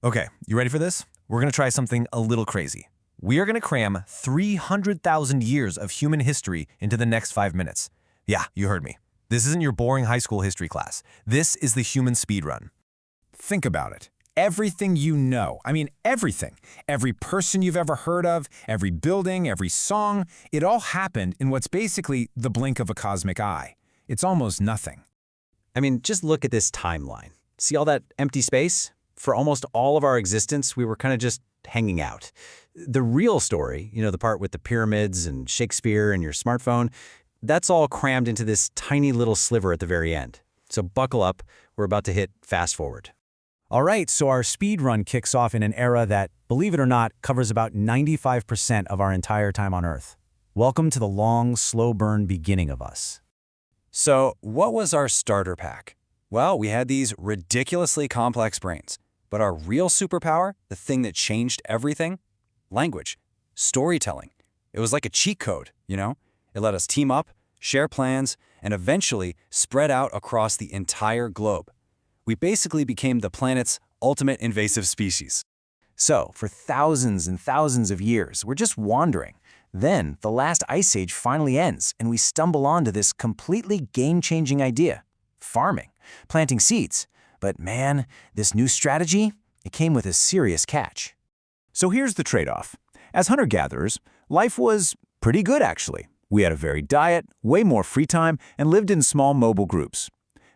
Okay, you ready for this? We're going to try something a little crazy. We are going to cram 300,000 years of human history into the next 5 minutes. Yeah, you heard me. This isn't your boring high school history class. This is the human speedrun. Think about it. Everything you know, everything, every person you've ever heard of, every building, every song, it all happened in what's basically the blink of a cosmic eye. It's almost nothing. Just look at this timeline. See all that empty space? For almost all of our existence, we were kind of just hanging out. The real story, the part with the pyramids and Shakespeare and your smartphone, that's all crammed into this tiny little sliver at the very end. So buckle up, we're about to hit fast forward. All right, so our speed run kicks off in an era that, believe it or not, covers about 95% of our entire time on Earth. Welcome to the long, slow burn beginning of us. So, what was our starter pack? Well, we had these ridiculously complex brains. But our real superpower, the thing that changed everything? Language. Storytelling. It was like a cheat code, It let us team up, share plans, and eventually spread out across the entire globe. We basically became the planet's ultimate invasive species. So, for thousands and thousands of years, we're just wandering. Then, the last ice age finally ends, and we stumble onto this completely game-changing idea: farming, planting seeds. But man, this new strategy, it came with a serious catch. So here's the trade-off. As hunter-gatherers, life was pretty good, actually. We had a varied diet, way more free time, and lived in small mobile groups.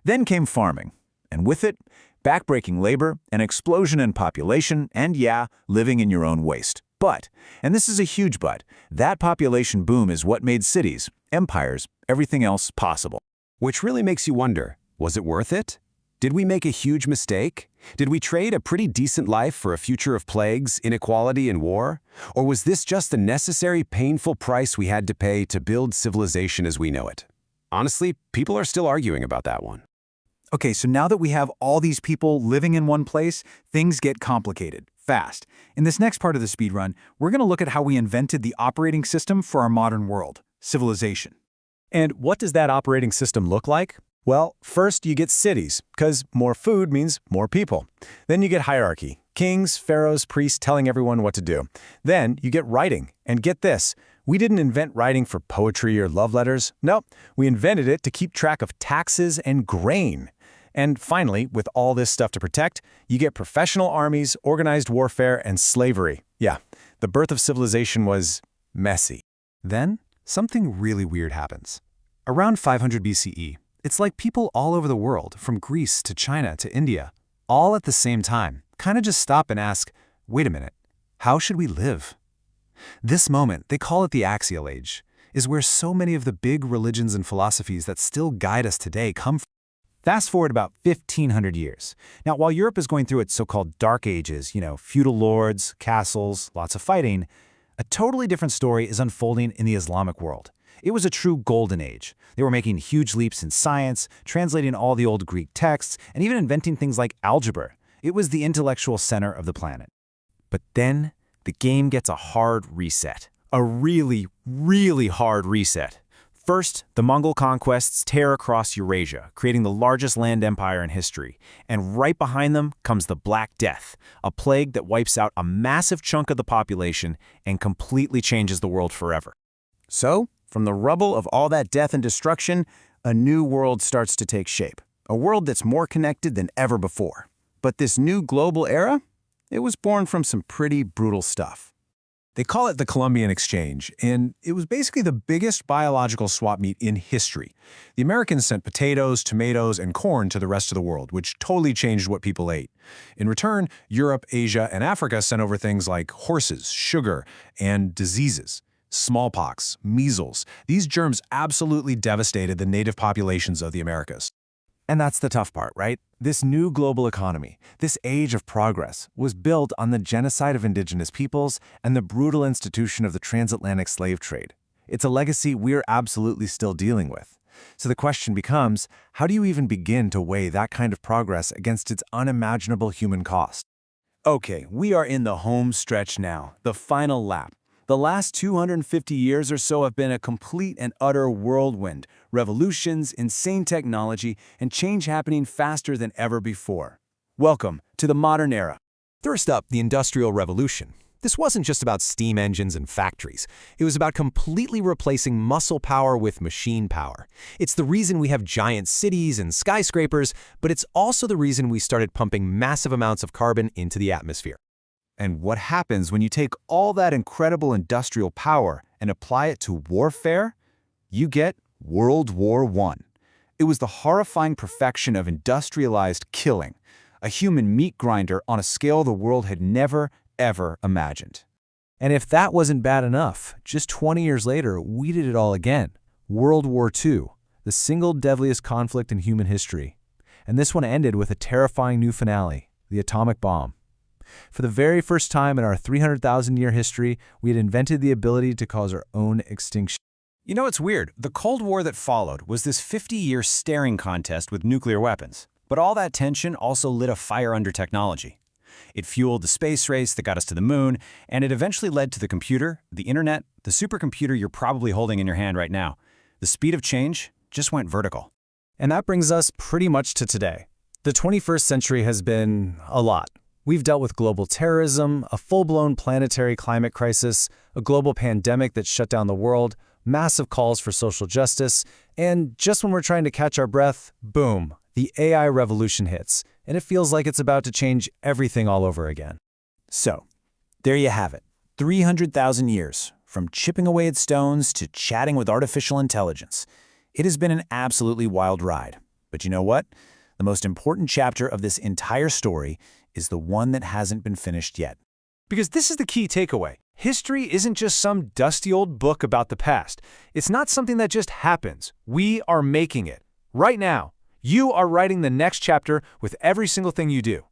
Then came farming. And with it, backbreaking labor, an explosion in population, and yeah, living in your own waste. But, and this is a huge but, that population boom is what made cities, empires, everything else possible. Which really makes you wonder, was it worth it? Did we make a huge mistake? Did we trade a pretty decent life for a future of plagues, inequality, and war? Or was this just a necessary, painful price we had to pay to build civilization as we know it? Honestly, people are still arguing about that one. Okay, so now that we have all these people living in one place, things get complicated, fast. In this next part of the speedrun, we're going to look at how we invented the operating system for our modern world, civilization. And what does that operating system look like? Well, first you get cities, because more food means more people. Then you get hierarchy, kings, pharaohs, priests telling everyone what to do. Then you get writing, and get this, we didn't invent writing for poetry or love letters. No, we invented it to keep track of taxes and grain. And finally, with all this stuff to protect, you get professional armies, organized warfare, and slavery. Yeah, the birth of civilization was messy. Then, something really weird happens. Around 500 BCE, it's like people all over the world, from Greece to China to India, all at the same time, kind of just stop and ask, wait a minute, how should we live? This moment, they call it the Axial Age, is where so many of the big religions and philosophies that still guide us today come from. Fast forward about 1,500 years. Now, while Europe is going through its so-called Dark Ages, feudal lords, castles, lots of fighting, a totally different story is unfolding in the Islamic world. It was a true golden age. They were making huge leaps in science, translating all the old Greek texts, and even inventing things like algebra. It was the intellectual center of the planet. But then, the game gets a hard reset. A really, really hard reset. First, the Mongol conquests tear across Eurasia, creating the largest land empire in history. And right behind them comes the Black Death, a plague that wipes out a massive chunk of the population and completely changes the world forever. So, from the rubble of all that death and destruction, a new world starts to take shape. A world that's more connected than ever before. But this new global era, it was born from some pretty brutal stuff. They call it the Columbian Exchange, and it was basically the biggest biological swap meet in history. The Americans sent potatoes, tomatoes, and corn to the rest of the world, which totally changed what people ate. In return, Europe, Asia, and Africa sent over things like horses, sugar, and diseases. Smallpox, measles, these germs absolutely devastated the native populations of the Americas. And that's the tough part, right? This new global economy, this age of progress, was built on the genocide of indigenous peoples and the brutal institution of the transatlantic slave trade. It's a legacy we're absolutely still dealing with. So the question becomes, how do you even begin to weigh that kind of progress against its unimaginable human cost? Okay, we are in the home stretch now, the final lap. The last 250 years or so have been a complete and utter whirlwind. Revolutions, insane technology, and change happening faster than ever before. Welcome to the modern era. First up, the Industrial Revolution. This wasn't just about steam engines and factories. It was about completely replacing muscle power with machine power. It's the reason we have giant cities and skyscrapers, but it's also the reason we started pumping massive amounts of carbon into the atmosphere. And what happens when you take all that incredible industrial power and apply it to warfare? You get World War I. It was the horrifying perfection of industrialized killing, a human meat grinder on a scale the world had never, ever imagined. And if that wasn't bad enough, just 20 years later, we did it all again. World War II, the single deadliest conflict in human history. And this one ended with a terrifying new finale, the atomic bomb. For the very first time in our 300,000-year history, we had invented the ability to cause our own extinction. You know, it's weird. The Cold War that followed was this 50-year staring contest with nuclear weapons. But all that tension also lit a fire under technology. It fueled the space race that got us to the moon, and it eventually led to the computer, the internet, the supercomputer you're probably holding in your hand right now. The speed of change just went vertical. And that brings us pretty much to today. The 21st century has been a lot. We've dealt with global terrorism, a full-blown planetary climate crisis, a global pandemic that shut down the world, massive calls for social justice, and just when we're trying to catch our breath, boom, the AI revolution hits, and it feels like it's about to change everything all over again. So, there you have it. 300,000 years, from chipping away at stones to chatting with artificial intelligence. It has been an absolutely wild ride. But you know what? The most important chapter of this entire story is the one that hasn't been finished yet. Because this is the key takeaway. History isn't just some dusty old book about the past. It's not something that just happens. We are making it. Right now, you are writing the next chapter with every single thing you do.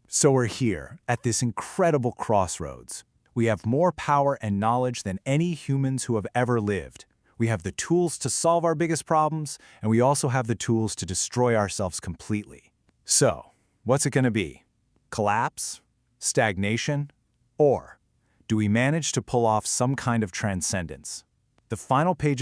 So we're here, at this incredible crossroads. We have more power and knowledge than any humans who have ever lived. We have the tools to solve our biggest problems, and we also have the tools to destroy ourselves completely. So, what's it going to be? Collapse? Stagnation? Or do we manage to pull off some kind of transcendence? The final page of